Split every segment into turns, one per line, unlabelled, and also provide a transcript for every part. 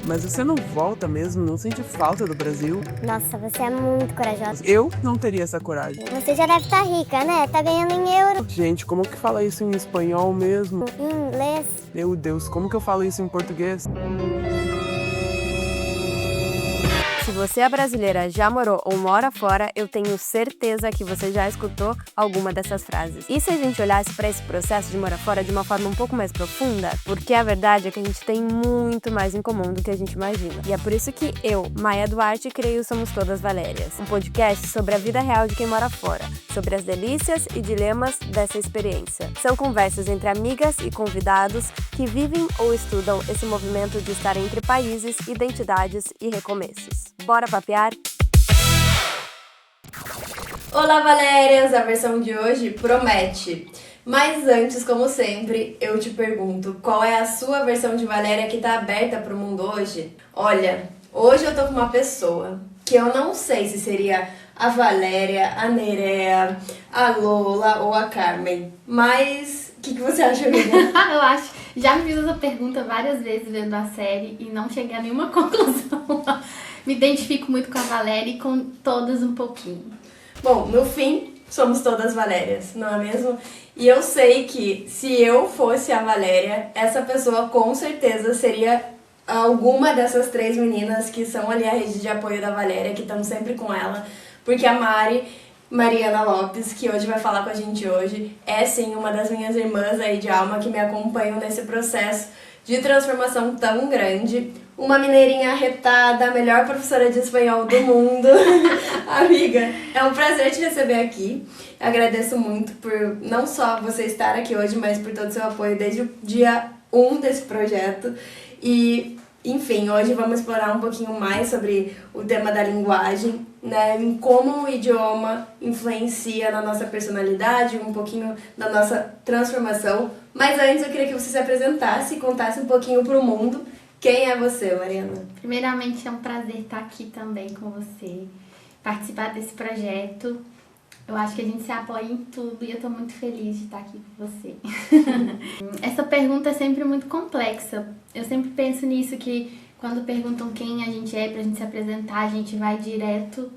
Mas você não volta mesmo? Não sente falta do Brasil?
Nossa, você é muito corajosa.
Eu não teria essa coragem.
Você já deve estar rica, né? Tá ganhando em euro.
Gente, como que fala isso em espanhol mesmo?
Em inglês.
Meu Deus, como que eu falo isso em português?
Se você é brasileira, já morou ou mora fora, eu tenho certeza que você já escutou alguma dessas frases. E se a gente olhasse para esse processo de morar fora de uma forma um pouco mais profunda? Porque a verdade é que a gente tem muito mais em comum do que a gente imagina. E é por isso que eu, Maia Duarte, criei o Somos Todas Valérias, um podcast sobre a vida real de quem mora fora, sobre as delícias e dilemas dessa experiência. São conversas entre amigas e convidados que vivem ou estudam esse movimento de estar entre países, identidades e recomeços. Bora papear?
Olá, Valérias! A versão de hoje promete. Mas antes, como sempre, eu te pergunto, qual é a sua versão de Valéria que tá aberta pro mundo hoje? Olha, hoje eu tô com uma pessoa que eu não sei se seria a Valéria, a Nerea, a Lola ou a Carmen. Mas o que você acha, amiga?
Eu acho. Já me fiz essa pergunta várias vezes vendo a série e não cheguei a nenhuma conclusão. Me identifico muito com a Valéria e com todas um pouquinho.
Bom, no fim, somos todas Valérias, não é mesmo? E eu sei que se eu fosse a Valéria, essa pessoa com certeza seria alguma dessas três meninas que são ali a rede de apoio da Valéria, que estão sempre com ela. Porque a Mariana Lopes, que hoje vai falar com a gente hoje, é sim uma das minhas irmãs aí de alma que me acompanham nesse processo de transformação tão grande. Uma mineirinha arretada, a melhor professora de espanhol do mundo. Amiga, é um prazer te receber aqui. Agradeço muito por não só você estar aqui hoje, mas por todo o seu apoio desde o dia 1 desse projeto. E, enfim, hoje vamos explorar um pouquinho mais sobre o tema da linguagem, né? Em como o idioma influencia na nossa personalidade, um pouquinho da nossa transformação. Mas antes eu queria que você se apresentasse e contasse um pouquinho pro mundo. Quem é você, Mariana?
Primeiramente, é um prazer estar aqui também com você, participar desse projeto. Eu acho que a gente se apoia em tudo e eu estou muito feliz de estar aqui com você. Essa pergunta é sempre muito complexa. Eu sempre penso nisso, que quando perguntam quem a gente é pra gente se apresentar, a gente vai direto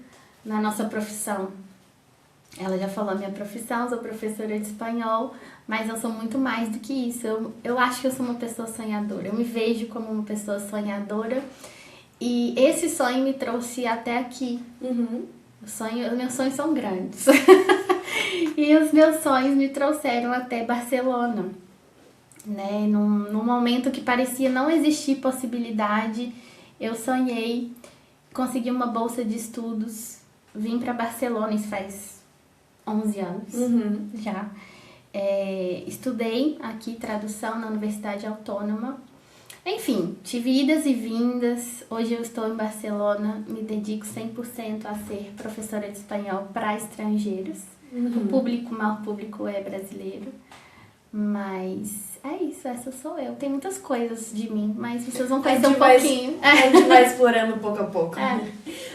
na nossa profissão. Ela já falou a minha profissão, sou professora de espanhol, mas eu sou muito mais do que isso. Eu acho que eu sou uma pessoa sonhadora. Eu me vejo como uma pessoa sonhadora e esse sonho me trouxe até aqui. Meus sonhos são grandes. E os meus sonhos me trouxeram até Barcelona, né? Num momento que parecia não existir possibilidade, eu sonhei, consegui uma bolsa de estudos, vim para Barcelona, isso faz 11 anos já. Estudei aqui tradução na Universidade Autônoma. Enfim, tive idas e vindas. Hoje eu estou em Barcelona, me dedico 100% a ser professora de espanhol para estrangeiros. O maior público é brasileiro. Mas é isso, essa sou eu. Tem muitas coisas de mim, mas vocês vão conhecer um pouquinho.
A gente vai explorando pouco a pouco.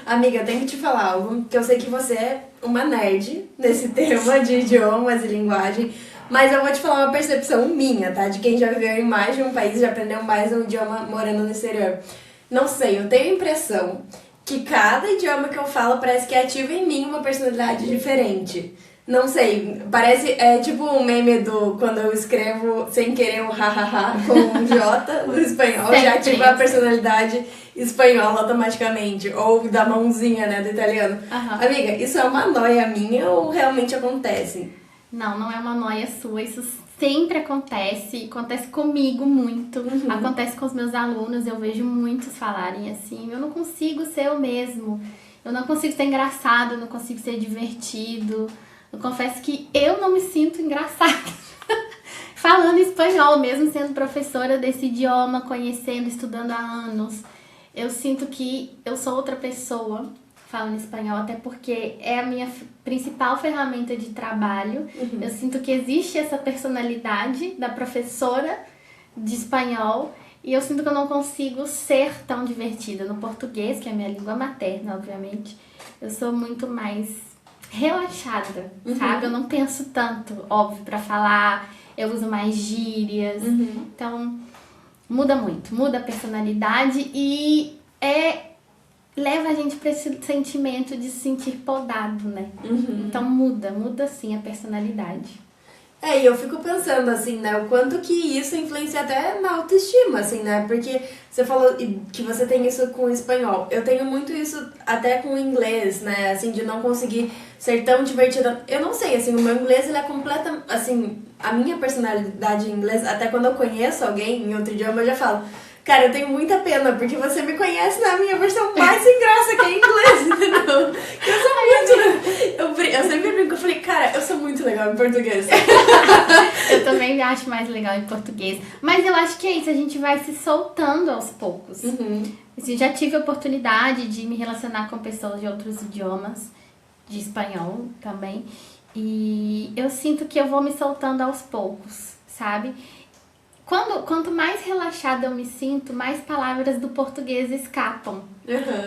Amiga, eu tenho que te falar algo, que eu sei que você é uma nerd nesse tema de idiomas e linguagem, mas eu vou te falar uma percepção minha, tá? De quem já viveu em mais de um país, já aprendeu mais um idioma morando no exterior. Não sei, eu tenho a impressão que cada idioma que eu falo parece que ativa em mim uma personalidade diferente. Não sei, parece, tipo um meme do quando eu escrevo sem querer um hahaha com um J no espanhol, já ativa a personalidade espanhola automaticamente, ou da mãozinha, né, do italiano. Amiga, isso é uma noia minha ou realmente acontece?
Não é uma noia sua, isso sempre acontece comigo muito, acontece com os meus alunos, eu vejo muitos falarem assim, eu não consigo ser eu mesmo, eu não consigo ser engraçado, eu não consigo ser divertido. Eu confesso que eu não me sinto engraçada falando espanhol, mesmo sendo professora desse idioma, conhecendo, estudando há anos. Eu sinto que eu sou outra pessoa falando espanhol, até porque é a minha principal ferramenta de trabalho. Eu sinto que existe essa personalidade da professora de espanhol e eu sinto que eu não consigo ser tão divertida. No português, que é a minha língua materna, obviamente, eu sou muito mais relaxada, sabe? Eu não penso tanto, óbvio, pra falar, eu uso mais gírias. Então, muda muito, muda a personalidade e leva a gente para esse sentimento de se sentir podado, né? Então muda sim a personalidade.
E eu fico pensando, assim, né, o quanto que isso influencia até na autoestima, assim, né, porque você falou que você tem isso com o espanhol, eu tenho muito isso até com o inglês, né, assim, de não conseguir ser tão divertida, eu não sei, assim, o meu inglês, ele é completa, assim, a minha personalidade em inglês, até quando eu conheço alguém em outro idioma, eu já falo, cara, eu tenho muita pena, porque você me conhece na minha versão mais sem graça, que é em inglês, entendeu? Eu sou muito... Eu sempre brinco, eu falei, cara, eu sou muito legal em português.
Eu também me acho mais legal em português. Mas eu acho que é isso, a gente vai se soltando aos poucos. Assim, já tive a oportunidade de me relacionar com pessoas de outros idiomas, de espanhol também, e eu sinto que eu vou me soltando aos poucos, sabe? Quanto mais relaxada eu me sinto, mais palavras do português escapam.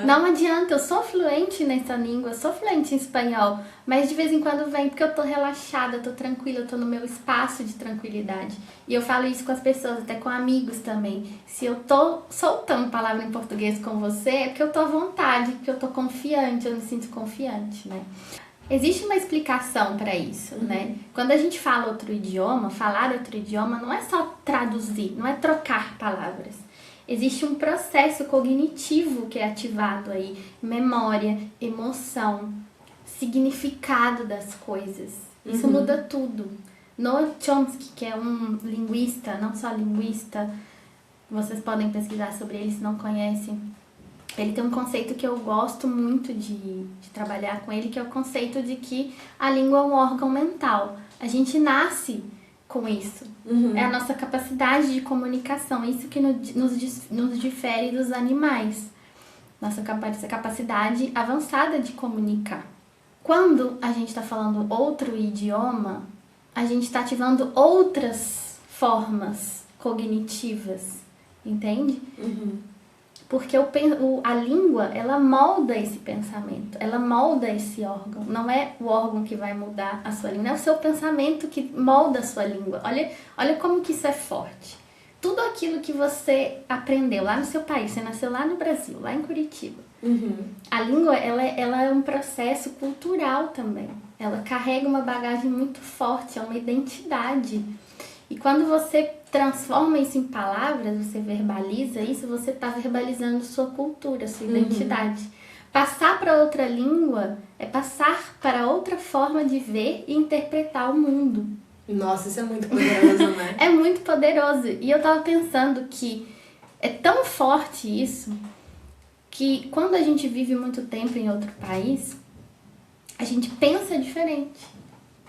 Não adianta, eu sou fluente nessa língua, eu sou fluente em espanhol, mas de vez em quando vem porque eu tô relaxada, eu tô tranquila, eu tô no meu espaço de tranquilidade. E eu falo isso com as pessoas, até com amigos também. Se eu tô soltando palavra em português com você, é porque eu tô à vontade, porque eu tô confiante, eu me sinto confiante, né? Existe uma explicação para isso, né? Quando a gente fala outro idioma, falar outro idioma não é só traduzir, não é trocar palavras. Existe um processo cognitivo que é ativado aí, memória, emoção, significado das coisas. Isso muda tudo. Noam Chomsky, que é um linguista, não só linguista, vocês podem pesquisar sobre ele se não conhecem. Ele tem um conceito que eu gosto muito de trabalhar com ele, que é o conceito de que a língua é um órgão mental. A gente nasce com isso. É a nossa capacidade de comunicação. Isso que nos difere dos animais. Nossa capacidade avançada de comunicar. Quando a gente está falando outro idioma, a gente está ativando outras formas cognitivas. Entende? Porque a língua, ela molda esse pensamento, ela molda esse órgão. Não é o órgão que vai mudar a sua língua, é o seu pensamento que molda a sua língua. Olha como que isso é forte. Tudo aquilo que você aprendeu lá no seu país, você nasceu lá no Brasil, lá em Curitiba. A língua, ela é um processo cultural também. Ela carrega uma bagagem muito forte, é uma identidade. E quando você transforma isso em palavras, você verbaliza isso, você está verbalizando sua cultura, sua identidade. Passar para outra língua é passar para outra forma de ver e interpretar o mundo.
Nossa, isso é muito poderoso, né?
É muito poderoso. E eu tava pensando que é tão forte isso, que quando a gente vive muito tempo em outro país, a gente pensa diferente.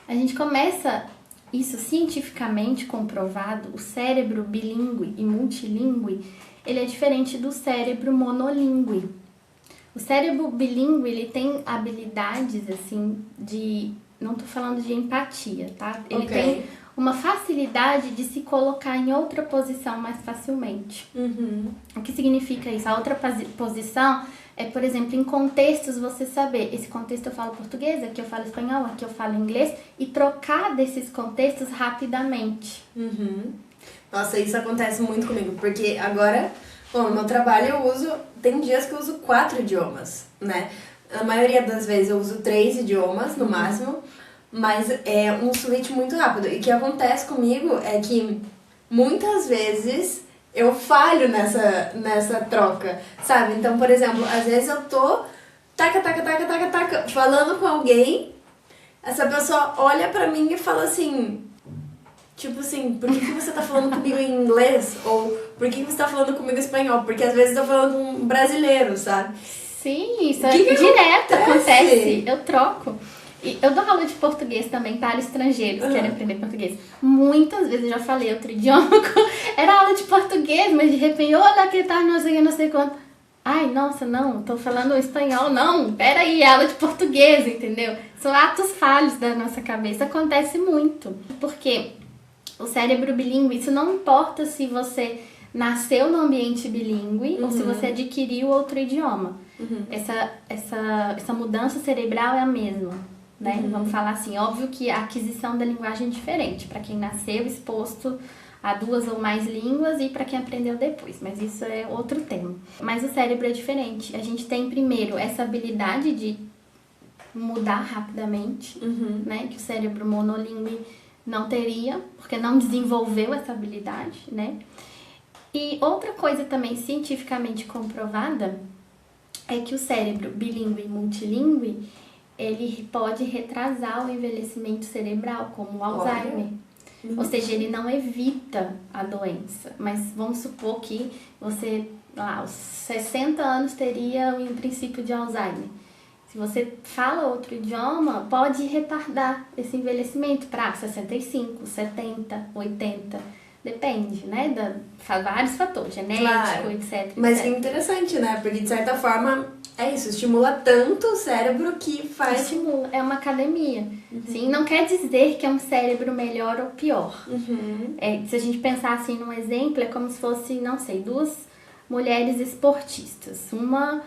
A gente começa... Isso cientificamente comprovado, o cérebro bilíngue e multilíngue, ele é diferente do cérebro monolíngue. O cérebro bilíngue, ele tem habilidades, assim, não tô falando de empatia, tá? Ele tem uma facilidade de se colocar em outra posição mais facilmente. O que significa isso? A outra posição é, por exemplo, em contextos você saber, esse contexto eu falo português, aqui eu falo espanhol, aqui eu falo inglês, e trocar desses contextos rapidamente.
Nossa, isso acontece muito comigo, porque agora, no meu trabalho tem dias que eu uso 4 idiomas, né? A maioria das vezes eu uso 3 idiomas, no máximo, mas é um switch muito rápido. E o que acontece comigo é que muitas vezes eu falho nessa troca, sabe? Então, por exemplo, às vezes eu tô falando com alguém, essa pessoa olha pra mim e fala assim, tipo assim, por que você tá falando comigo em inglês? Ou por que você tá falando comigo em espanhol? Porque às vezes eu tô falando com um brasileiro, sabe?
Sim, isso é direto, acontece. Eu troco. E eu dou aula de português também para estrangeiros que querem aprender português. Muitas vezes eu já falei outro idioma, era aula de português, mas de repente, olha que tá, não sei quanto. Ai, nossa, não, tô falando espanhol, não, peraí, é aula de português, entendeu? São atos falhos da nossa cabeça, acontece muito. Porque o cérebro bilíngue, isso não importa se você nasceu no ambiente bilíngue ou se você adquiriu outro idioma. Essa mudança cerebral é a mesma. Né? Vamos falar assim, óbvio que a aquisição da linguagem é diferente para quem nasceu exposto a 2 ou mais línguas e para quem aprendeu depois, mas isso é outro tema. Mas o cérebro é diferente. A gente tem primeiro essa habilidade de mudar rapidamente, né? Que o cérebro monolíngue não teria, porque não desenvolveu essa habilidade, né? E outra coisa também cientificamente comprovada é que o cérebro bilíngue e multilíngue, ele pode retrasar o envelhecimento cerebral, como o Alzheimer. Ou seja, ele não evita a doença, mas vamos supor que você, lá, aos 60 anos teria o princípio de Alzheimer. Se você fala outro idioma, pode retardar esse envelhecimento para 65, 70, 80, depende, né? Vários fatores, genético,
Claro.
etc.
Mas que
etc.
interessante, né? Porque de certa forma é isso, estimula tanto o cérebro que faz.
Estimula, é uma academia. Sim, não quer dizer que é um cérebro melhor ou pior. Se a gente pensar assim num exemplo, é como se fosse, não sei, 2 mulheres esportistas. Uma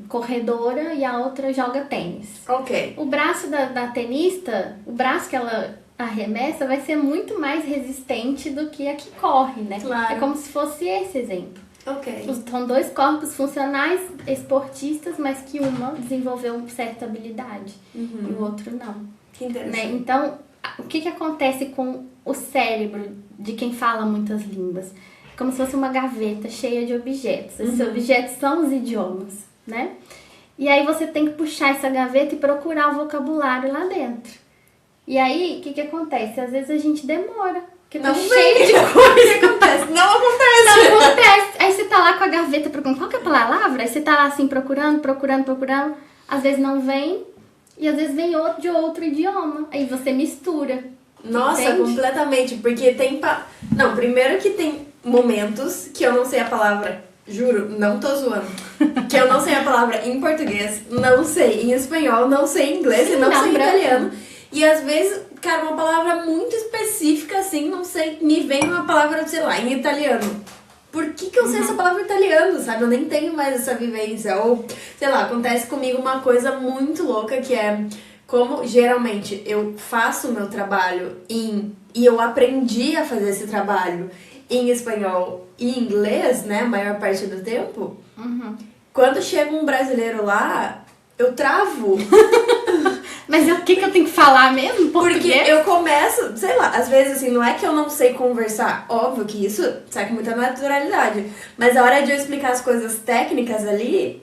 corredora e a outra joga tênis.
Ok.
O braço da tenista, o braço que ela arremessa vai ser muito mais resistente do que a que corre, né?
Claro.
É como se fosse esse exemplo.
Ok.
São 2 corpos funcionais esportistas, mas que uma desenvolveu uma certa habilidade e o outro não.
Que
Né?
interessante.
Então, o que acontece com o cérebro de quem fala muitas línguas? É como se fosse uma gaveta cheia de objetos. Esses objetos são os idiomas, né? E aí você tem que puxar essa gaveta e procurar o vocabulário lá dentro. E aí, o que acontece? Às vezes a gente demora, porque tá
Não
cheio de
O que acontece? Não acontece.
Não acontece. Aí você tá lá com a gaveta procurando qual que é a palavra, aí você tá lá assim procurando. Às vezes não vem, e às vezes vem de outro idioma. Aí você mistura.
Nossa,
Entende?
completamente. Porque tem. Não, primeiro que tem momentos que eu não sei a palavra. Juro, não tô zoando. Que eu não sei a palavra em português, não sei em espanhol, não sei em inglês
Sim,
e não
dá
sei em
branco.
italiano. E às vezes, cara, uma palavra muito específica assim, não sei, me vem uma palavra, sei lá, em italiano. Por que eu sei essa palavra em italiano, sabe? Eu nem tenho mais essa vivência. Ou, sei lá, acontece comigo uma coisa muito louca que é como geralmente eu faço o meu trabalho e eu aprendi a fazer esse trabalho em espanhol e inglês, né, a maior parte do tempo. Quando chega um brasileiro lá, eu travo.
Mas o que eu tenho que falar mesmo?
Porque
Português?
eu começo, sei lá, às vezes assim, não é que eu não sei conversar, óbvio que isso sai com muita naturalidade, mas a hora de eu explicar as coisas técnicas ali,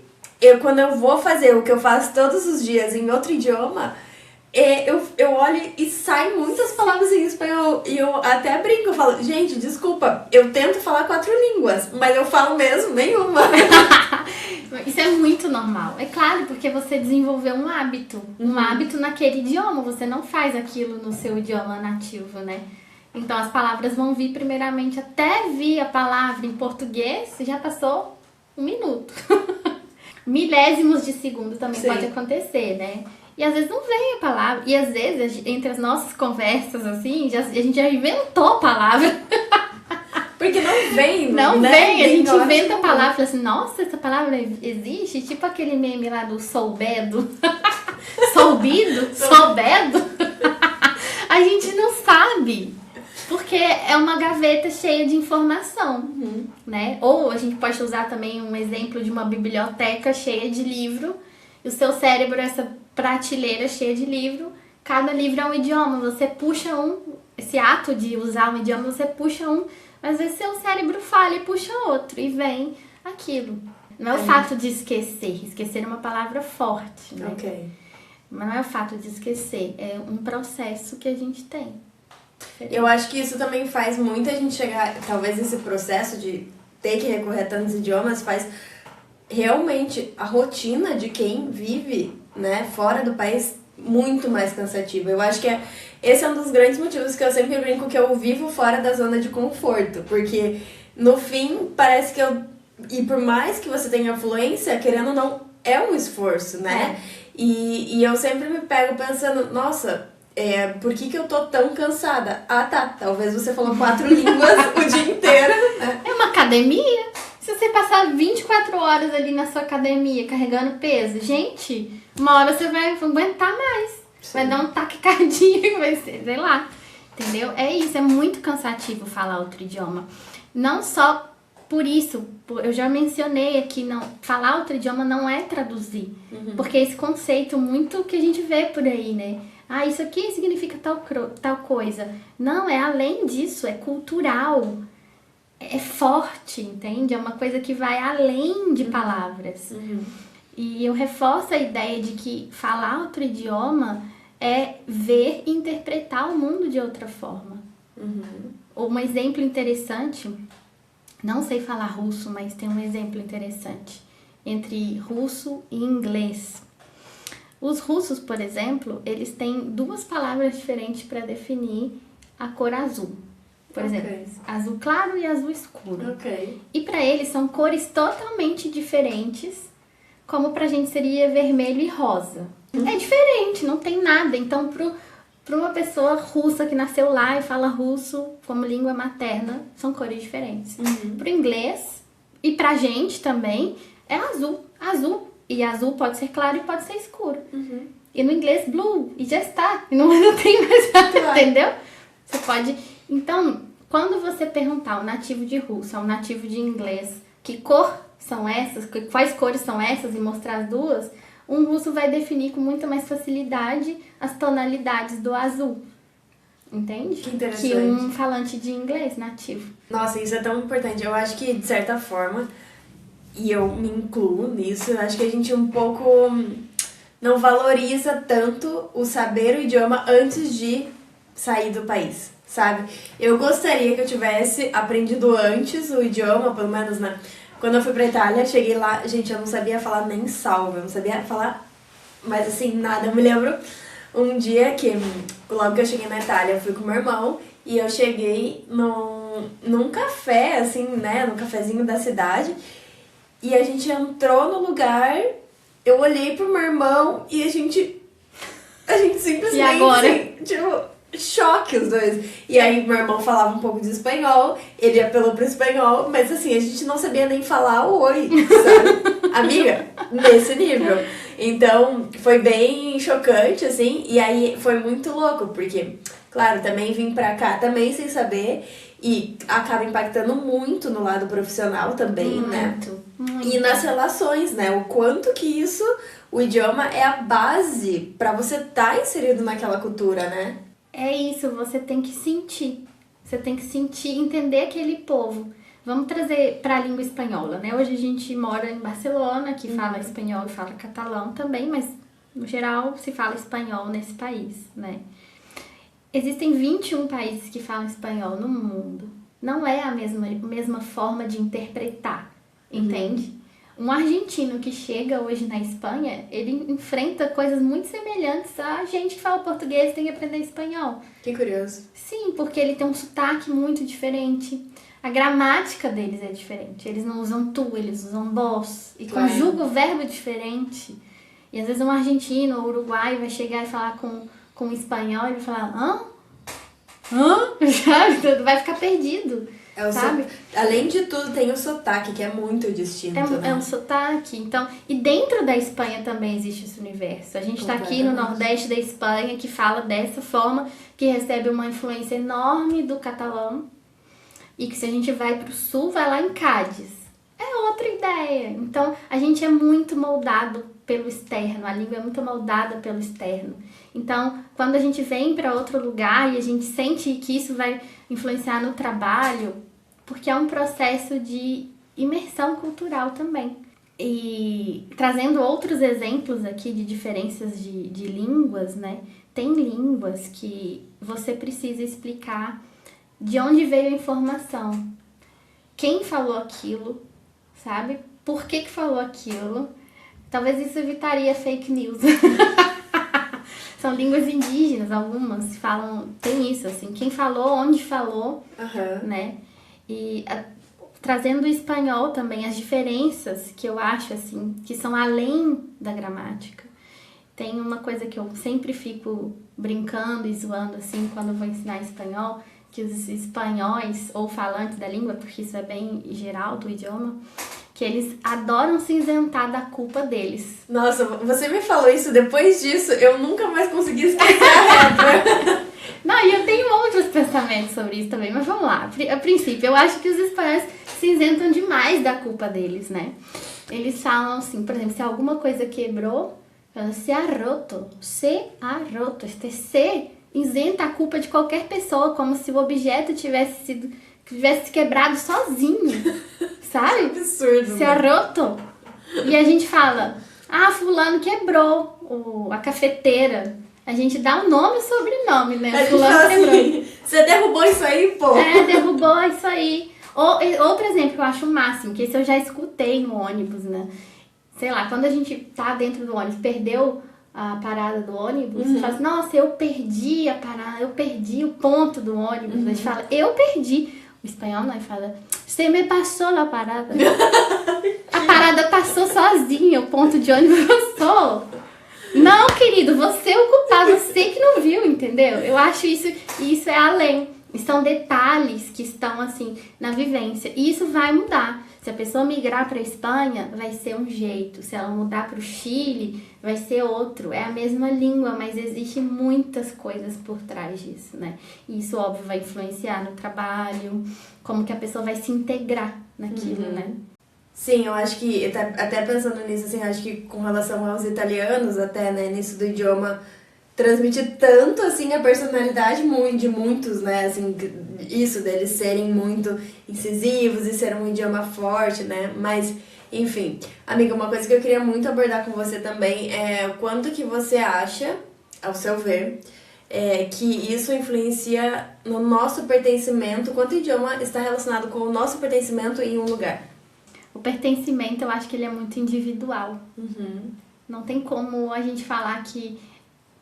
quando eu vou fazer o que eu faço todos os dias em outro idioma, eu olho e saem muitas palavras em espanhol e eu até brinco, eu falo, gente, desculpa, eu tento falar 4 línguas, mas eu falo mesmo nenhuma.
Isso é muito normal. É claro, porque você desenvolveu um hábito. Um hábito naquele idioma. Você não faz aquilo no seu idioma nativo, né? Então as palavras vão vir primeiramente. Até vir a palavra em português, já passou 1 minuto. Milésimos de segundo também
Sim.
pode acontecer, né? E às vezes não vem a palavra. E às vezes, entre as nossas conversas, assim, a gente já inventou a palavra.
Porque não vem,
Não
né?
vem, a gente
na hora
inventa
de
a palavra, fala assim, nossa, essa palavra existe? Tipo aquele meme lá do soubedo. Soubido? Soubedo? A gente não sabe, porque é uma gaveta cheia de informação, né? Ou a gente pode usar também um exemplo de uma biblioteca cheia de livro, e o seu cérebro é essa prateleira cheia de livro, cada livro é um idioma, você puxa esse ato de usar um idioma, você puxa mas às vezes seu cérebro falha e puxa outro, e vem aquilo. Não é o fato de esquecer. Esquecer é uma palavra forte, né?
Ok.
Mas não é o fato de esquecer, é um processo que a gente tem.
Eu acho que isso também faz muita gente chegar, talvez esse processo de ter que recorrer a tantos idiomas faz realmente a rotina de quem vive, né, fora do país muito mais cansativa. Eu acho que esse é um dos grandes motivos que eu sempre brinco que eu vivo fora da zona de conforto, porque no fim parece que e por mais que você tenha fluência, querendo ou não, é um esforço, né? E eu sempre me pego pensando, nossa, por que eu tô tão cansada? Ah, tá, talvez você falou 4 línguas o dia inteiro, né?
É uma academia. Se você passar 24 horas ali na sua academia carregando peso, gente, uma hora você vai aguentar mais. Vai dar um taque cardíaco, vai ser, sei lá. entendeu? É isso, é muito cansativo falar outro idioma. Não só por isso, eu já mencionei aqui, não, falar outro idioma não é traduzir. Porque esse conceito muito que a gente vê por aí, né? Ah, isso aqui significa tal coisa. Não, é além disso, é cultural. É forte, entende? É uma coisa que vai além de palavras. E eu reforço a ideia de que falar outro idioma é ver e interpretar o mundo de outra forma. Um exemplo interessante, não sei falar russo, mas tem um exemplo interessante entre russo e inglês. Os russos, por exemplo, eles têm 2 palavras diferentes para definir a cor azul. Por exemplo, azul claro e azul escuro. E para eles são cores totalmente diferentes, como pra gente seria vermelho e rosa. É diferente, não tem nada. Então, para uma pessoa russa que nasceu lá e fala russo como língua materna, são cores diferentes. Pro inglês, e pra gente também, é azul. Azul. E azul pode ser claro e pode ser escuro. E no inglês, blue. E já está. E não tem mais nada, entendeu? Você pode... Então, quando você perguntar ao nativo de russo, ao nativo de inglês, que cor são essas, quais cores são essas e mostrar as duas, um russo vai definir com muita mais facilidade as tonalidades do azul. Entende?
Que interessante.
Que um falante de inglês nativo.
Nossa, isso é tão importante. Eu acho que, de certa forma, e eu me incluo nisso, eu acho que a gente um pouco não valoriza tanto o saber o idioma antes de sair do país, sabe? Eu gostaria que eu tivesse aprendido antes o idioma, pelo menos, né? Quando eu fui pra Itália, cheguei lá, gente, eu não sabia falar nem salve, eu não sabia falar, mas assim, nada. Eu me lembro um dia que, logo que eu cheguei na Itália, eu fui com meu irmão e eu cheguei num café, assim, né, num cafezinho da cidade, e a gente entrou no lugar, eu olhei pro meu irmão e a gente simplesmente,
E agora?
assim, tipo, choque os dois. E aí meu irmão falava um pouco de espanhol, ele apelou pro espanhol, mas assim, a gente não sabia nem falar oi, sabe? Amiga, nesse nível. Então, foi bem chocante, assim, e aí foi muito louco, porque, claro, também vim pra cá também sem saber, e acaba impactando muito no lado profissional também, né?
Muito.
E nas relações, né? O quanto que isso, o idioma é a base pra você estar inserido naquela cultura, né?
É isso, você tem que sentir. Você tem que sentir, entender aquele povo. Vamos trazer para a língua espanhola, né? Hoje a gente mora em Barcelona, que fala espanhol e fala catalão também, mas no geral se fala espanhol nesse país, né? Existem 21 países que falam espanhol no mundo. Não é a mesma forma de interpretar, entende? Um argentino que chega hoje na Espanha, ele enfrenta coisas muito semelhantes a gente que fala português e tem que aprender espanhol.
Que curioso.
Sim, porque ele tem um sotaque muito diferente. A gramática deles é diferente. Eles não usam tu, eles usam vos. E conjugam o verbo diferente. E às vezes um argentino ou uruguaio vai chegar e falar com um espanhol e vai falar, hã? Sabe? Vai ficar perdido. Sabe?
Além de tudo, tem o sotaque, que é muito distinto.
É um sotaque. Então, e dentro da Espanha também existe esse universo. A gente está aqui no Nordeste da Espanha, que fala dessa forma, que recebe uma influência enorme do catalão. E que se a gente vai para o sul, vai lá em Cádiz. É outra ideia. Então, a gente é muito moldado pelo externo. A língua é muito moldada pelo externo. Então, quando a gente vem para outro lugar e a gente sente que isso vai influenciar no trabalho, porque é um processo de imersão cultural também. E trazendo outros exemplos aqui de diferenças de línguas, né? Tem línguas que você precisa explicar de onde veio a informação, quem falou aquilo, sabe? Por que falou aquilo? Talvez isso evitaria fake news. São línguas indígenas, algumas falam, tem isso, assim, quem falou, onde falou, né? E trazendo o espanhol também, as diferenças que eu acho, assim, que são além da gramática. Tem uma coisa que eu sempre fico brincando e zoando, assim, quando eu vou ensinar espanhol, que os espanhóis, ou falantes da língua, porque isso é bem geral do idioma, que eles adoram se isentar da culpa deles.
Nossa, você me falou isso, depois disso, eu nunca mais consegui esquecer a régua.
Não, e eu tenho outros pensamentos sobre isso também, mas vamos lá. A princípio, eu acho que os espanhóis se isentam demais da culpa deles, né? Eles falam assim, por exemplo, se alguma coisa quebrou, fala, se ha roto. Este se isenta a culpa de qualquer pessoa, como se o objeto tivesse quebrado sozinho, sabe?
Absurdo.
Se ha roto. E a gente fala, fulano quebrou a cafeteira. A gente dá o nome e sobrenome, né?
A gente
Fulano
fala
quebrou.
assim, você derrubou isso aí, pô.
Derrubou isso aí. Outro exemplo que eu acho o máximo, que esse eu já escutei no ônibus, né? Sei lá, quando a gente tá dentro do ônibus, perdeu a parada do ônibus, você fala assim, nossa, eu perdi a parada, eu perdi o ponto do ônibus. A gente fala, eu perdi. O espanhol não, ele fala, você me passou na parada. A parada passou sozinha, o ponto de ônibus passou. Não, querido, você é o culpado, você que não viu, entendeu? Eu acho isso é além. São detalhes que estão, assim, na vivência. E isso vai mudar. Se a pessoa migrar para a Espanha, vai ser um jeito. Se ela mudar para o Chile, vai ser outro. É a mesma língua, mas existem muitas coisas por trás disso, né? E isso, óbvio, vai influenciar no trabalho, como que a pessoa vai se integrar naquilo, né?
Sim, eu acho que, até pensando nisso, assim, acho que com relação aos italianos, até, né, nisso do idioma, transmite tanto, assim, a personalidade de muitos, né, assim, isso deles serem muito incisivos e ser um idioma forte, né, mas, enfim. Amiga, uma coisa que eu queria muito abordar com você também é o quanto que você acha, ao seu ver, que isso influencia no nosso pertencimento, quanto o idioma está relacionado com o nosso pertencimento em um lugar.
O pertencimento, eu acho que ele é muito individual. Não tem como a gente falar que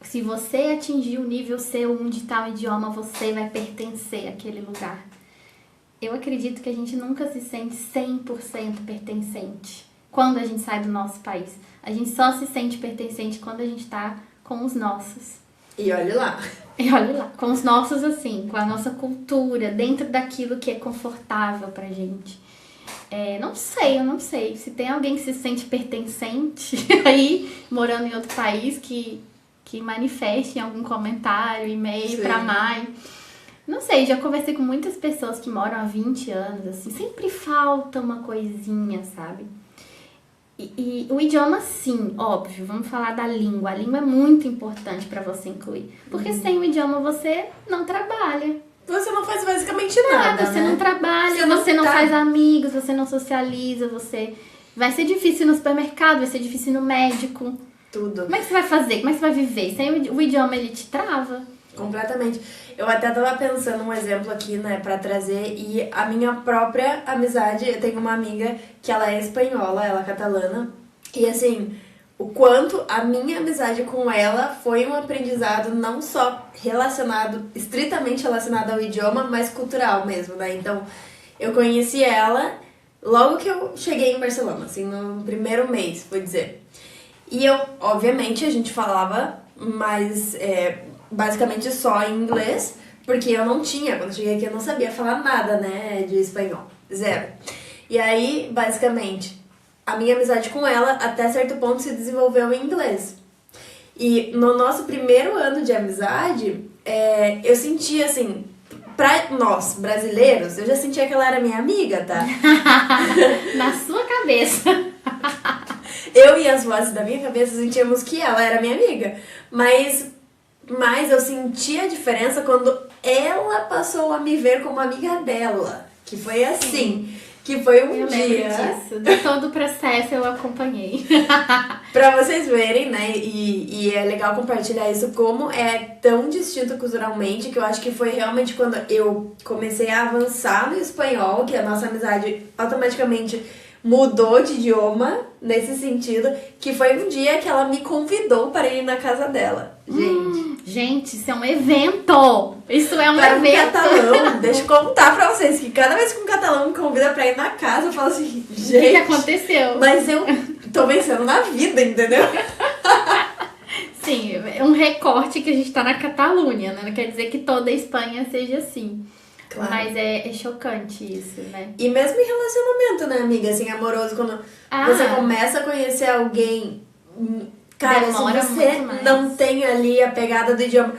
se você atingir o nível C1 de tal idioma, você vai pertencer àquele lugar. Eu acredito que a gente nunca se sente 100% pertencente quando a gente sai do nosso país. A gente só se sente pertencente quando a gente tá com os nossos.
E olha lá.
E olha lá, com os nossos assim, com a nossa cultura, dentro daquilo que é confortável pra gente. Eu não sei. Se tem alguém que se sente pertencente aí, morando em outro país, que manifeste em algum comentário, e-mail pra Mai. Não sei, já conversei com muitas pessoas que moram há 20 anos, assim, sempre falta uma coisinha, sabe? E o idioma, sim, óbvio, vamos falar da língua. A língua é muito importante pra você incluir. Porque sem o idioma você não trabalha.
Você não faz basicamente nada,
Você
né?
não trabalha, você não faz amigos, você não socializa, vai ser difícil no supermercado, vai ser difícil no médico.
Tudo.
Como é que você vai fazer? Como é que você vai viver? Sem o idioma, ele te trava.
Completamente. Eu até tava pensando um exemplo aqui, né, pra trazer, e a minha própria amizade, eu tenho uma amiga que ela é espanhola, ela é catalana, e assim, o quanto a minha amizade com ela foi um aprendizado não só estritamente relacionado ao idioma, mas cultural mesmo, né? Então, eu conheci ela logo que eu cheguei em Barcelona, assim, no primeiro mês, vou dizer. E obviamente, a gente falava mais, basicamente só em inglês, porque eu não tinha, quando eu cheguei aqui eu não sabia falar nada, né, de espanhol, zero. E aí, basicamente, a minha amizade com ela, até certo ponto, se desenvolveu em inglês. E no nosso primeiro ano de amizade, eu sentia, assim, pra nós, brasileiros, eu já sentia que ela era minha amiga, tá?
Na sua cabeça.
Eu e as vozes da minha cabeça sentíamos que ela era minha amiga. Mas eu senti a diferença quando ela passou a me ver como amiga dela. Que foi assim. Que foi um
eu
dia.
Lembro disso. De todo o processo eu acompanhei.
Pra vocês verem, né? E é legal compartilhar isso, como é tão distinto culturalmente, que eu acho que foi realmente quando eu comecei a avançar no espanhol, que a nossa amizade automaticamente mudou de idioma, nesse sentido, que foi um dia que ela me convidou para ir na casa dela.
Gente, isso é um evento! Isso é um
Para
evento!
Um catalão, deixa eu contar pra vocês, que cada vez que um catalão me convida pra ir na casa, eu falo assim, gente...
O que aconteceu?
Mas eu tô vencendo na vida, entendeu?
Sim, é um recorte que a gente tá na Catalunha, né? Não quer dizer que toda a Espanha seja assim.
Claro.
Mas é chocante isso, né?
E mesmo em relacionamento, né, amiga? Assim, amoroso, quando você começa a conhecer alguém... Cara,
Demora
se você
muito mais.
não tem ali a pegada do idioma...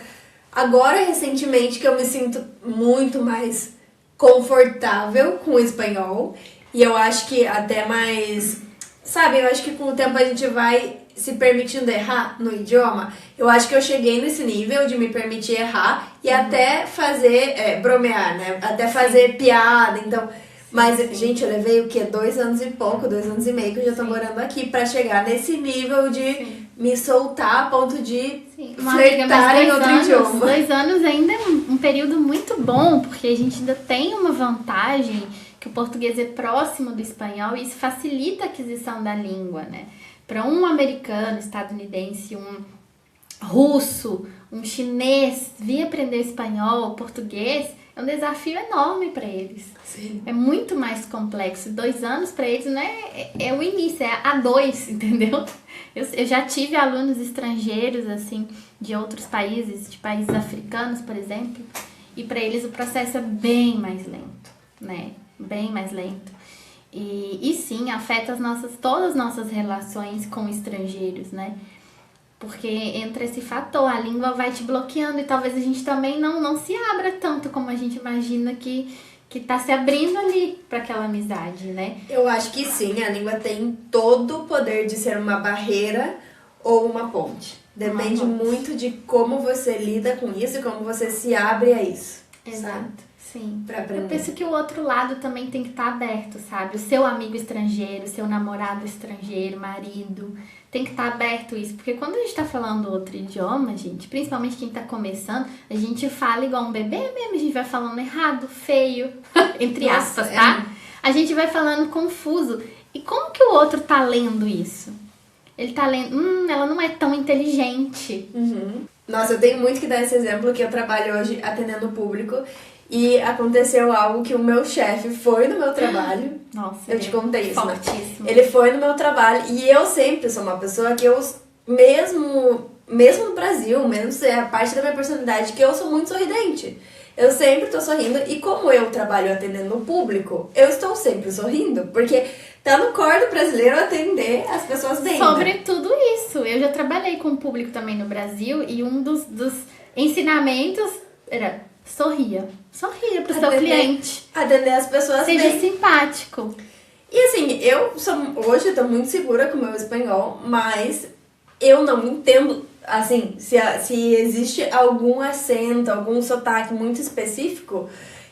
Agora, recentemente, que eu me sinto muito mais confortável com o espanhol. E eu acho que até mais... Sabe, eu acho que com o tempo a gente vai se permitindo errar no idioma. Eu acho que eu cheguei nesse nível de me permitir errar e até fazer, bromear, né? Até fazer piada, então... Mas, gente, eu levei o quê? 2 anos e pouco, 2 anos e meio que eu já tô morando aqui pra chegar nesse nível de me soltar a ponto de flertar em outro idioma.
2 anos ainda é um período muito bom, porque a gente ainda tem uma vantagem que o português é próximo do espanhol e isso facilita a aquisição da língua, né? Para um americano, estadunidense, um russo, um chinês vir aprender espanhol, português, é um desafio enorme para eles.
Sim.
É muito mais complexo. 2 anos para eles não é o início, é A2, entendeu? Eu já tive alunos estrangeiros, assim, de outros países, de países africanos, por exemplo, e para eles o processo é bem mais lento, né? Bem mais lento. E sim, afeta todas as nossas relações com estrangeiros, né? Porque entra esse fator, a língua vai te bloqueando e talvez a gente também não se abra tanto como a gente imagina que tá se abrindo ali para aquela amizade, né?
Eu acho que sim, a língua tem todo o poder de ser uma barreira ou uma ponte. Depende muito de como você lida com isso e como você se abre a isso.
Exato,
sabe?
sim.
Pra aprender.
Eu penso que o outro lado também tem que estar aberto, sabe? O seu amigo estrangeiro, o seu namorado estrangeiro, marido, tem que estar aberto isso. Porque quando a gente tá falando outro idioma, gente, principalmente quem tá começando, a gente fala igual um bebê mesmo, a gente vai falando errado, feio, entre aspas, tá? A gente vai falando confuso. E como que o outro tá lendo isso? Ele tá lendo, ela não é tão inteligente.
Nossa, eu tenho muito que dar esse exemplo que eu trabalho hoje atendendo o público e aconteceu algo que o meu chefe foi no meu trabalho.
Nossa,
eu te contei isso, né?
fortíssimo.
Ele foi no meu trabalho e eu sempre sou uma pessoa que eu, mesmo no Brasil, mesmo ser a parte da minha personalidade, que eu sou muito sorridente. Eu sempre tô sorrindo e como eu trabalho atendendo o público, eu estou sempre sorrindo, porque tá no core do brasileiro atender as pessoas bem.
Sobre tudo isso, eu já trabalhei com o público também no Brasil e um dos ensinamentos era sorria pro seu cliente.
Atender as pessoas
Seja
bem.
simpático.
E assim, hoje eu tô muito segura com o meu espanhol, mas eu não entendo, assim, se existe algum acento, algum sotaque muito específico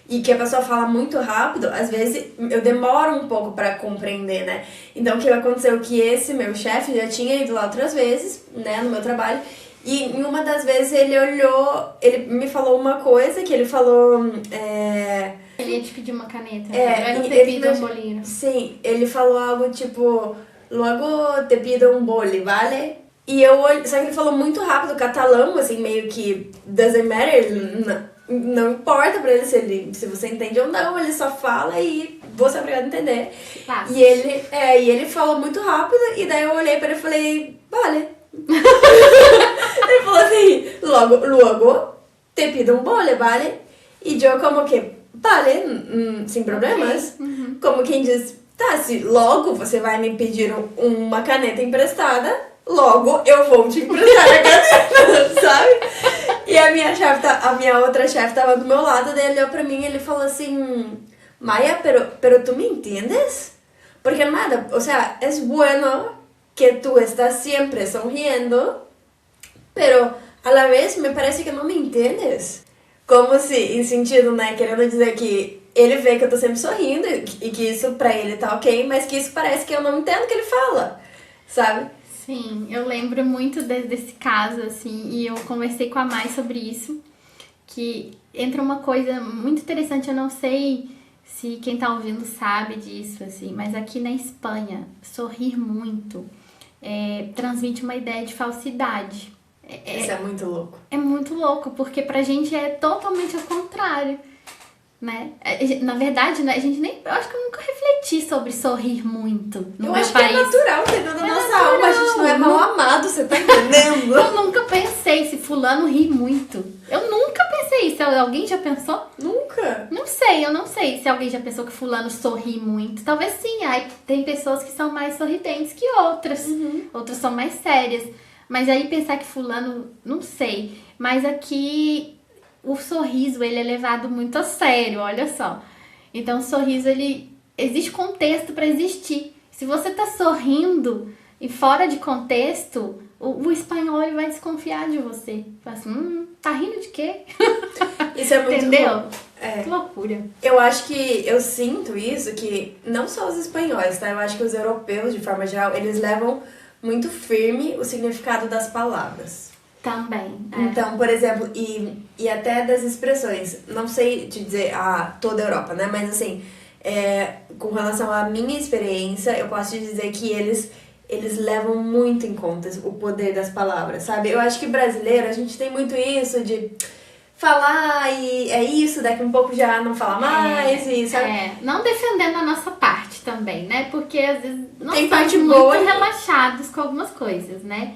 e que a pessoa fala muito rápido, às vezes eu demoro um pouco pra compreender, né? Então o que aconteceu? Que esse meu chefe já tinha ido lá outras vezes, né, no meu trabalho, e em uma das vezes ele me falou uma coisa que ele falou...
Ele ia te pedir uma caneta,
É,
eu
e
te
ele
pido um bolinho.
Sim, ele falou algo tipo, logo te pido um boli, vale? E eu olhei, só que ele falou muito rápido, catalão, assim, meio que doesn't matter, não importa pra ele se você entende ou não, ele só fala e você é obrigado a entender.
Passa.
E ele falou muito rápido, e daí eu olhei pra ele e falei, vale. Ele falou assim, logo te pido um boli, vale? E eu como que, vale, sem problemas. Como quem diz, tá, se logo você vai me pedir uma caneta emprestada, logo eu vou te emprestar a caneta, sabe? E a minha outra chefe tava do meu lado, daí ele olhou pra mim e ele falou assim, Maya, pero tu me entiendes? Porque nada, o sea, es bueno que tú estás siempre sonriendo, pero a la vez me parece que não me entiendes. Como se, em sentido, né, querendo dizer que ele vê que eu tô sempre sorrindo e que isso pra ele tá ok, mas que isso parece que eu não entendo o que ele fala, sabe?
Sim, eu lembro muito desse caso, assim, e eu conversei com a Mai sobre isso, que entra uma coisa muito interessante, eu não sei se quem tá ouvindo sabe disso, assim, mas aqui na Espanha, sorrir muito transmite uma ideia de falsidade.
Isso é muito louco.
É muito louco, porque pra gente é totalmente ao contrário, né? Na verdade, né, a gente nem... Eu acho que eu nunca refleti sobre sorrir muito no
Eu
meu
acho
país.
que é natural, dentro da nossa
natural.
alma, a gente não é mal amado, você tá entendendo?
Eu nunca pensei se fulano ri muito. Eu nunca pensei isso. Alguém já pensou?
Nunca.
Eu não sei se alguém já pensou que fulano sorri muito. Talvez sim, aí tem pessoas que são mais sorridentes que outras. Outras são mais sérias. Mas aí pensar que fulano, não sei. Mas aqui o sorriso, ele é levado muito a sério, olha só. Então, o sorriso, existe contexto para existir. Se você tá sorrindo e fora de contexto, o espanhol ele vai desconfiar de você. Fala assim, tá rindo de quê?
Isso é muito
Entendeu?
bom. É.
Que loucura.
Eu acho que eu sinto isso, que não só os espanhóis, tá? Eu acho que os europeus, de forma geral, eles levam muito firme o significado das palavras.
Também.
Então, por exemplo, e até das expressões. Não sei te dizer toda a Europa, né? Mas assim, com relação à minha experiência, eu posso te dizer que eles levam muito em conta o poder das palavras, sabe? Eu acho que brasileiro, a gente tem muito isso de falar e é isso, daqui um pouco já não fala mais, e sabe?
Não defendendo a nossa parte também, né? Porque às vezes nós
Tem
estamos
parte
muito
boa e-
relaxados com algumas coisas, né?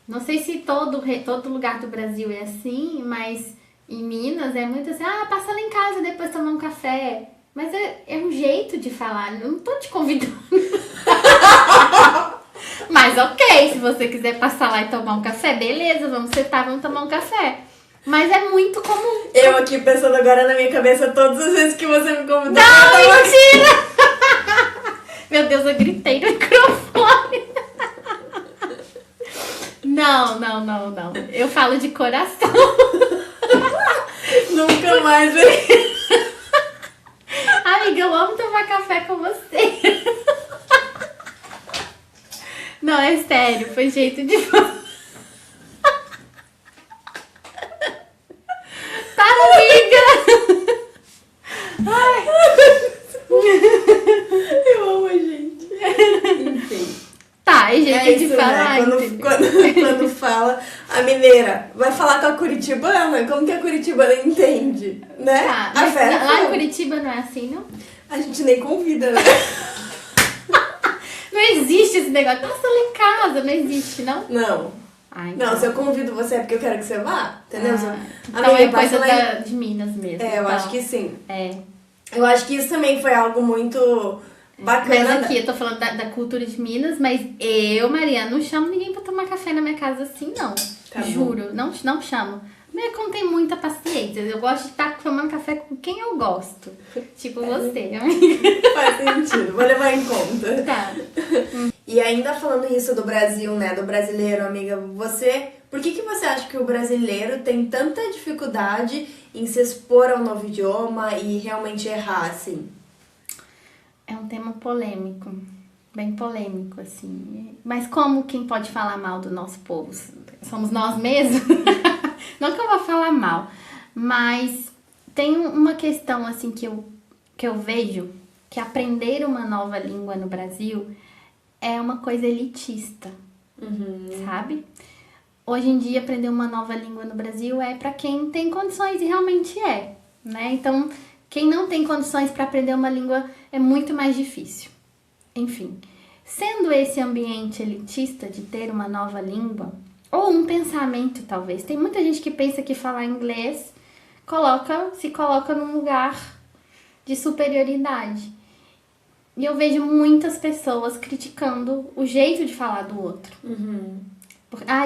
Não sei se todo lugar do Brasil é assim, mas em Minas é muito assim, passa lá em casa depois tomar um café. Mas é um jeito de falar, eu não tô te convidando. Mas ok, se você quiser passar lá e tomar um café, beleza, vamos sentar, vamos tomar um café. Mas é muito comum.
Eu aqui pensando agora na minha cabeça todas as vezes que você me convidou.
Não, mentira! Meu Deus, eu gritei no microfone. Não. Eu falo de coração.
Nunca mais veio.
Amiga, eu amo tomar café com você. Não, é sério, foi jeito de falar. Para, amiga!
Eu amo a gente. Enfim.
Tá, é jeito de
isso,
falar.
né? Quando fala a mineira, vai falar com a curitibana, como que a curitibana entende, né?
Tá,
A
mas
fé.
lá em Curitiba não é assim, não?
A gente nem convida, né?
Não existe esse negócio. Passa lá em casa, não existe, não?
Não.
Então.
Não, se eu convido você é porque eu quero que você vá, entendeu?
Então
Amiga,
é
passa
coisa
lá
de Minas mesmo.
É, eu
então.
acho que sim.
É.
Eu acho que isso também foi algo muito bacana.
Mas aqui eu tô falando da cultura de Minas, mas eu, Mariana, não chamo ninguém pra tomar café na minha casa assim, não.
Tá bom.
Juro, não chamo. Mas eu não tenho muita paciência. Eu gosto de estar tomando café com quem eu gosto. Tipo você, amiga.
Faz sentido, vou levar em conta.
Tá.
E ainda falando isso do Brasil, né, do brasileiro, amiga, por que você acha que o brasileiro tem tanta dificuldade em se expor ao novo idioma e realmente errar, assim?
É um tema polêmico, bem polêmico, assim. Mas como quem pode falar mal do nosso povo? Somos nós mesmos? Não que eu vou falar mal, mas tem uma questão, assim, que eu vejo, que aprender uma nova língua no Brasil é uma coisa elitista, sabe? Hoje em dia, aprender uma nova língua no Brasil é para quem tem condições, e realmente é, né? Então, quem não tem condições para aprender uma língua é muito mais difícil. Enfim, sendo esse ambiente elitista de ter uma nova língua, ou um pensamento talvez, tem muita gente que pensa que falar inglês se coloca num lugar de superioridade. E eu vejo muitas pessoas criticando o jeito de falar do outro.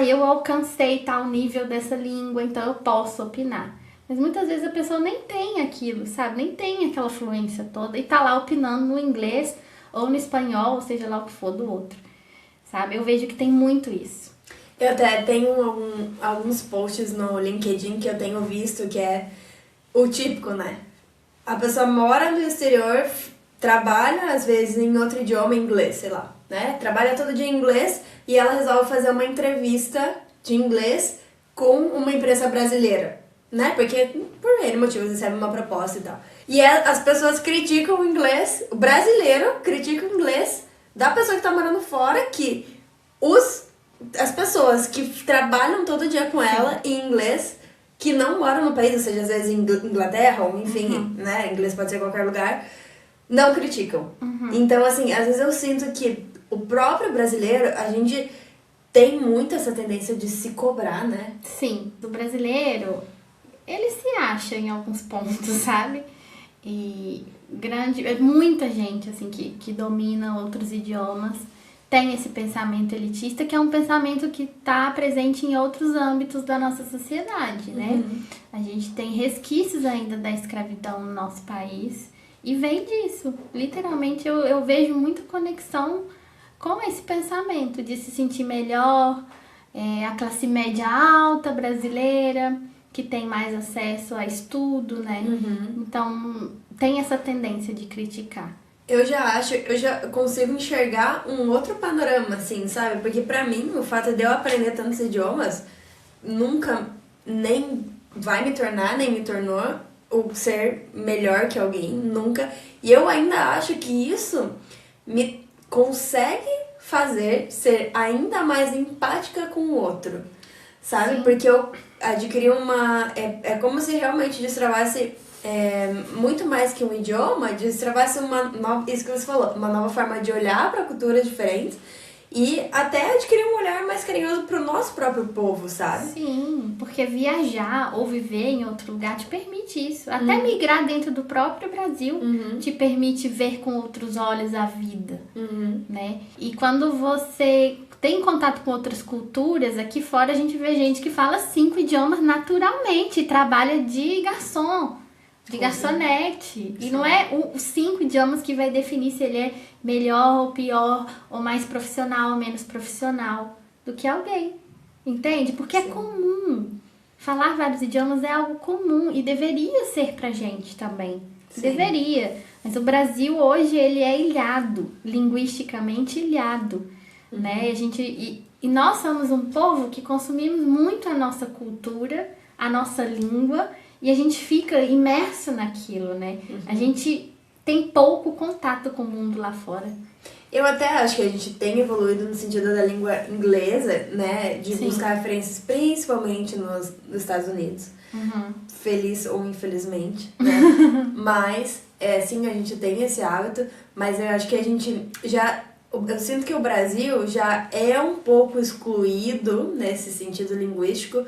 Eu alcancei tal nível dessa língua, então eu posso opinar. Mas muitas vezes a pessoa nem tem aquilo, sabe? Nem tem aquela fluência toda e tá lá opinando no inglês ou no espanhol, ou seja lá o que for do outro, sabe? Eu vejo que tem muito isso.
Eu até tenho alguns posts no LinkedIn que eu tenho visto que é o típico, né? A pessoa mora no exterior, trabalha às vezes em outro idioma, inglês, sei lá, né? Trabalha todo dia em inglês e ela resolve fazer uma entrevista de inglês com uma empresa brasileira, né? Porque por N motivos recebe uma proposta e tal. E as pessoas criticam o inglês, o brasileiro critica o inglês da pessoa que tá morando fora, que as pessoas que trabalham todo dia com ela em inglês, que não moram no país, ou seja, às vezes em Inglaterra, ou enfim, né? Inglês pode ser em qualquer lugar, não criticam. Então, assim, às vezes eu sinto que o próprio brasileiro, a gente tem muito essa tendência de se cobrar, né?
Sim, do brasileiro, ele se acha em alguns pontos, sabe? E muita gente, assim, que domina outros idiomas, tem esse pensamento elitista, que é um pensamento que está presente em outros âmbitos da nossa sociedade, né? A gente tem resquícios ainda da escravidão no nosso país e vem disso. Literalmente, eu vejo muita conexão com esse pensamento de se sentir melhor, a classe média alta brasileira, que tem mais acesso a estudo, né? Então, tem essa tendência de criticar.
Eu já consigo enxergar um outro panorama, assim, sabe? Porque pra mim, o fato de eu aprender tantos idiomas nunca nem vai me tornar, nem me tornou o ser melhor que alguém, nunca. E eu ainda acho que isso me consegue fazer ser ainda mais empática com o outro, sabe?
Sim.
Porque eu adquiri uma... É como se realmente destravasse... muito mais que um idioma, destravasse isso que você falou, uma nova forma de olhar para culturas diferentes e até adquirir um olhar mais carinhoso pro nosso próprio povo, sabe?
Sim, porque viajar ou viver em outro lugar te permite isso. Até migrar dentro do próprio Brasil te permite ver com outros olhos a vida, né? E quando você tem contato com outras culturas, aqui fora a gente vê gente que fala 5 idiomas naturalmente, trabalha de garçom, de garçonete. E não é os 5 idiomas que vai definir se ele é melhor ou pior, ou mais profissional ou menos profissional do que alguém. Entende? Porque é comum. Falar vários idiomas é algo comum e deveria ser pra gente também.
Sim.
Deveria. Mas o Brasil hoje ele é ilhado, linguisticamente ilhado. Né? E nós somos um povo que consumimos muito a nossa cultura, a nossa língua, e a gente fica imerso naquilo, né? A gente tem pouco contato com o mundo lá fora.
Eu até acho que a gente tem evoluído no sentido da língua inglesa, né? De buscar referências principalmente nos Estados Unidos. Feliz ou infelizmente, né? Mas, sim, a gente tem esse hábito, mas eu acho que a gente já... Eu sinto que o Brasil já é um pouco excluído nesse sentido linguístico,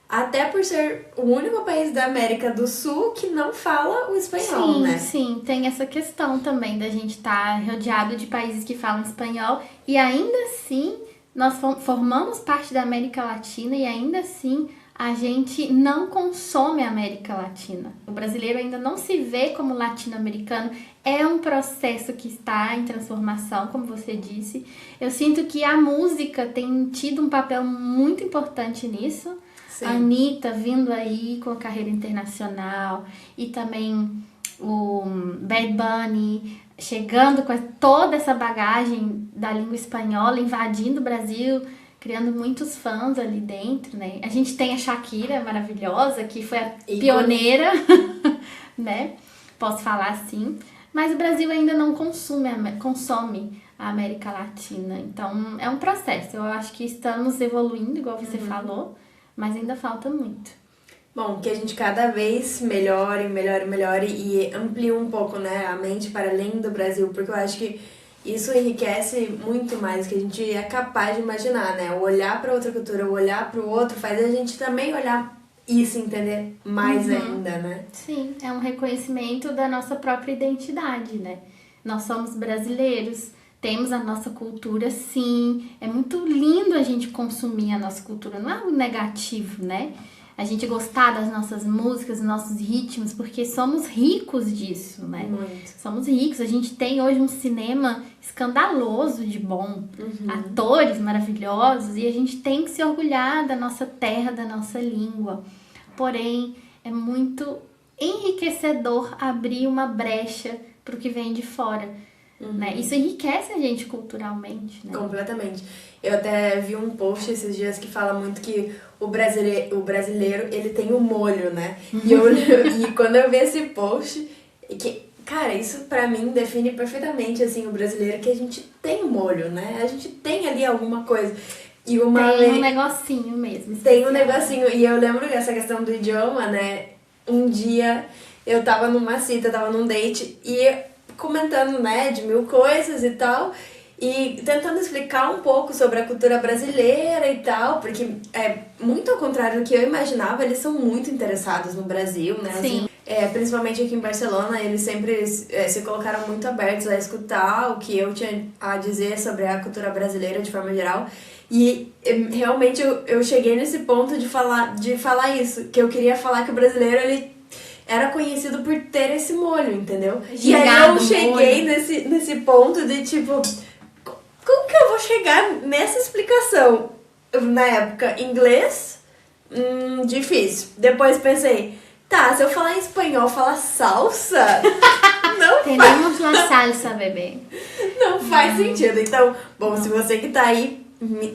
até por ser o único país da América do Sul que não fala o espanhol, né?
Sim, tem essa questão também da gente estar rodeado de países que falam espanhol e ainda assim nós formamos parte da América Latina e ainda assim a gente não consome a América Latina. O brasileiro ainda não se vê como latino-americano. É um processo que está em transformação, como você disse. Eu sinto que a música tem tido um papel muito importante nisso. Sim. A Anitta vindo aí com a carreira internacional e também o Bad Bunny chegando com toda essa bagagem da língua espanhola, invadindo o Brasil, criando muitos fãs ali dentro, né? A gente tem a Shakira maravilhosa, que foi a pioneira, né? Posso falar assim. Mas o Brasil ainda não consome a América Latina. Então, é um processo. Eu acho que estamos evoluindo, igual você falou, mas ainda falta muito.
Bom, que a gente cada vez melhore e amplie um pouco, né, a mente para além do Brasil, porque eu acho que isso enriquece muito mais do que a gente é capaz de imaginar, né? O olhar para outra cultura, o olhar para o outro faz a gente também olhar e se entender mais ainda, né?
Sim, é um reconhecimento da nossa própria identidade, né? Nós somos brasileiros, temos a nossa cultura, sim. É muito lindo a gente consumir a nossa cultura, não é algo negativo, né? A gente gostar das nossas músicas, dos nossos ritmos, porque somos ricos disso, né?
Muito.
Somos ricos. A gente tem hoje um cinema escandaloso de bom, atores maravilhosos, e a gente tem que se orgulhar da nossa terra, da nossa língua. Porém, é muito enriquecedor abrir uma brecha para o que vem de fora. Né? Isso enriquece a gente culturalmente, né?
Completamente. Eu até vi um post esses dias que fala muito que o brasileiro ele tem um molho, né? E quando eu vi esse post, que, cara, isso pra mim define perfeitamente assim, o brasileiro, que a gente tem um molho, né? A gente tem ali alguma coisa. E
tem um negocinho mesmo.
Tem um negocinho. E eu lembro dessa questão do idioma, né? Um dia eu tava numa cita, tava num date e comentando, né, de 1000 coisas e tal. e tentando explicar um pouco sobre a cultura brasileira e tal, porque muito ao contrário do que eu imaginava, eles são muito interessados no Brasil, né?
Sim.
Principalmente aqui em Barcelona, eles sempre se colocaram muito abertos a escutar o que eu tinha a dizer sobre a cultura brasileira de forma geral. E realmente eu cheguei nesse ponto de falar isso, que eu queria falar que o brasileiro, ele era conhecido por ter esse molho, entendeu? E aí eu cheguei nesse ponto de tipo, como que eu vou chegar nessa explicação? Na época, inglês, difícil. Depois pensei, tá, se eu falar em espanhol, falar salsa, não
Tenemos la salsa, bebê.
não faz sentido. Então, bom, se você que tá aí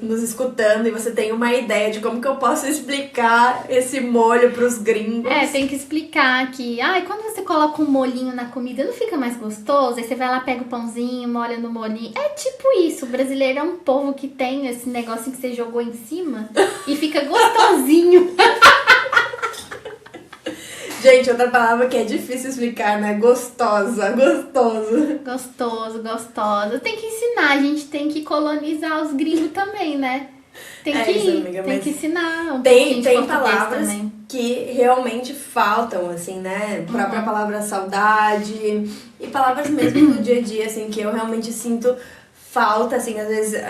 nos escutando e você tem uma ideia de como que eu posso explicar esse molho pros gringos.
Tem que explicar que, quando você coloca um molhinho na comida, não fica mais gostoso? Aí você vai lá, pega o pãozinho, molha no molhinho. É tipo isso, o brasileiro é um povo que tem esse negocinho que você jogou em cima e fica gostosinho.
Gente, outra palavra que é difícil explicar, né? Gostosa, gostoso.
Gostosa. Tem que ensinar, a gente tem que colonizar os gringos também, né? Tem que ensinar um pouquinho de
Tem
português
palavras
também.
que realmente faltam, assim, né? A própria palavra saudade e palavras mesmo do dia a dia, assim, que eu realmente sinto falta, assim, às vezes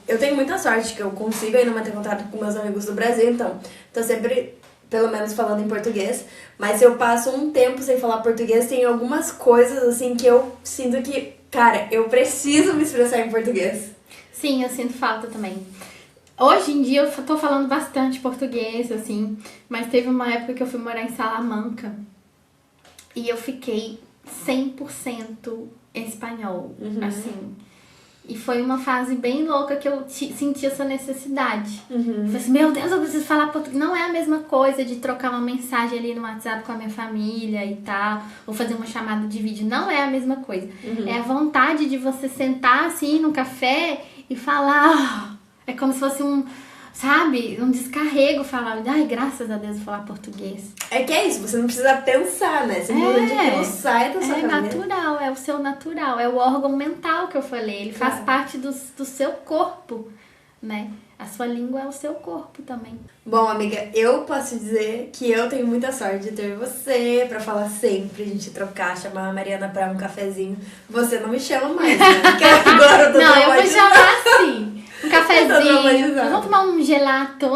eu tenho muita sorte que eu consigo ainda manter contato com meus amigos do Brasil, então tô sempre, pelo menos, falando em português, mas se eu passo um tempo sem falar português, tem algumas coisas, assim, que eu sinto que, cara, eu preciso me expressar em português.
Sim, eu sinto falta também. Hoje em dia eu tô falando bastante português, assim, mas teve uma época que eu fui morar em Salamanca e eu fiquei 100% espanhol, assim. E foi uma fase bem louca que eu senti essa necessidade. Eu falei assim, meu Deus, eu preciso falar português. Não é a mesma coisa de trocar uma mensagem ali no WhatsApp com a minha família e tal, ou fazer uma chamada de vídeo. Não é a mesma coisa. É a vontade de você sentar assim no café e falar. É como se fosse um descarrego, falar, graças a Deus, vou falar português.
É que é isso, você não precisa pensar, né? Simplesmente aquilo sai da sua cabeça.
É natural, é o seu natural, é o órgão mental que eu falei, ele faz parte do seu corpo, né? A sua língua é o seu corpo também.
Bom, amiga, eu posso dizer que eu tenho muita sorte de ter você pra falar sempre, a gente trocar, chamar a Mariana pra um cafezinho. Você não me chama mais, né? Porque agora eu tô
Não, eu vou chamar sim. Um cafezinho, vamos tomar um gelato.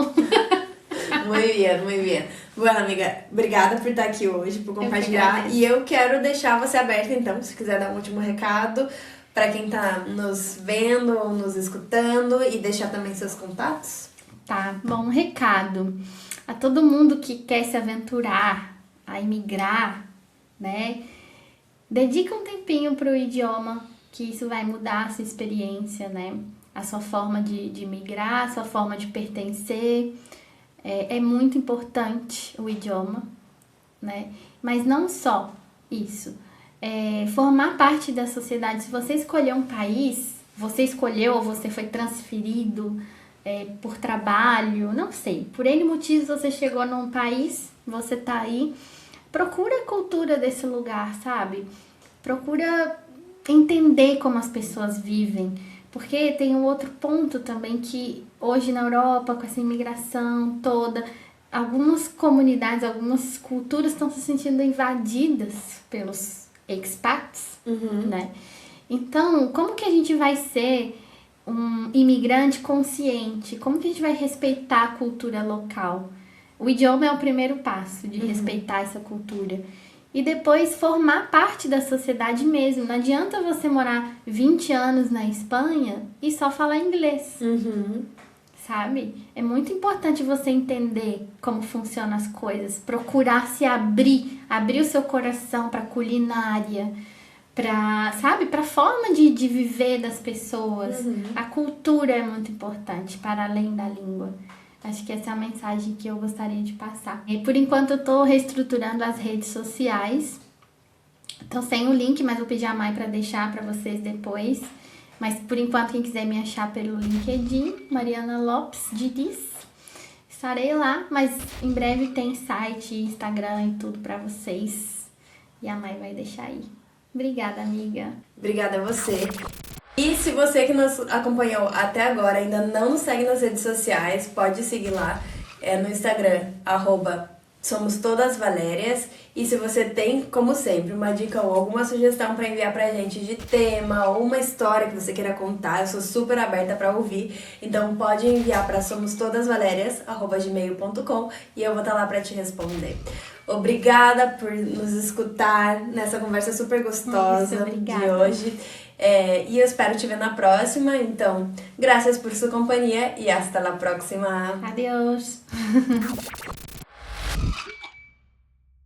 Muito bien. Bueno, amiga, obrigada por estar aqui hoje, por compartilhar. E eu quero deixar você aberta, então, se quiser dar um último recado para quem tá nos vendo ou nos escutando e deixar também seus contatos.
Tá, bom, um recado a todo mundo que quer se aventurar a imigrar, né? Dedica um tempinho pro idioma, que isso vai mudar a sua experiência, né? A sua forma de migrar, a sua forma de pertencer. É muito importante o idioma, né? Mas não só isso. Formar parte da sociedade. Se você escolher um país, você escolheu ou você foi transferido por trabalho, não sei. Por N motivos você chegou num país, você tá aí. Procura a cultura desse lugar, sabe? Procura entender como as pessoas vivem. Porque tem um outro ponto também que hoje na Europa, com essa imigração toda, algumas comunidades, algumas culturas estão se sentindo invadidas pelos expats, né? Então, como que a gente vai ser um imigrante consciente? Como que a gente vai respeitar a cultura local? O idioma é o primeiro passo de respeitar essa cultura. E depois formar parte da sociedade mesmo. Não adianta você morar 20 anos na Espanha e só falar inglês. Sabe? É muito importante você entender como funcionam as coisas. Procurar se abrir o seu coração para culinária, para a forma de viver das pessoas. A cultura é muito importante, para além da língua. Acho que essa é a mensagem que eu gostaria de passar. E por enquanto eu tô reestruturando as redes sociais. Tô sem o link, mas vou pedir a Mai para deixar para vocês depois. Mas por enquanto, quem quiser me achar pelo LinkedIn, Mariana Lopes Diniz, estarei lá. Mas em breve tem site, Instagram e tudo para vocês. E a Mai vai deixar aí. Obrigada, amiga.
Obrigada a você. E se você que nos acompanhou até agora ainda não nos segue nas redes sociais, pode seguir lá no Instagram, @SomosTodasValérias. E se você tem, como sempre, uma dica ou alguma sugestão para enviar pra gente de tema ou uma história que você queira contar, eu sou super aberta para ouvir. Então pode enviar para somostodasvalérias@gmail.com e eu vou estar lá para te responder. Obrigada por nos escutar nessa conversa super gostosa de hoje. E eu espero te ver na próxima. Então, graças por sua companhia e hasta la próxima.
Adeus!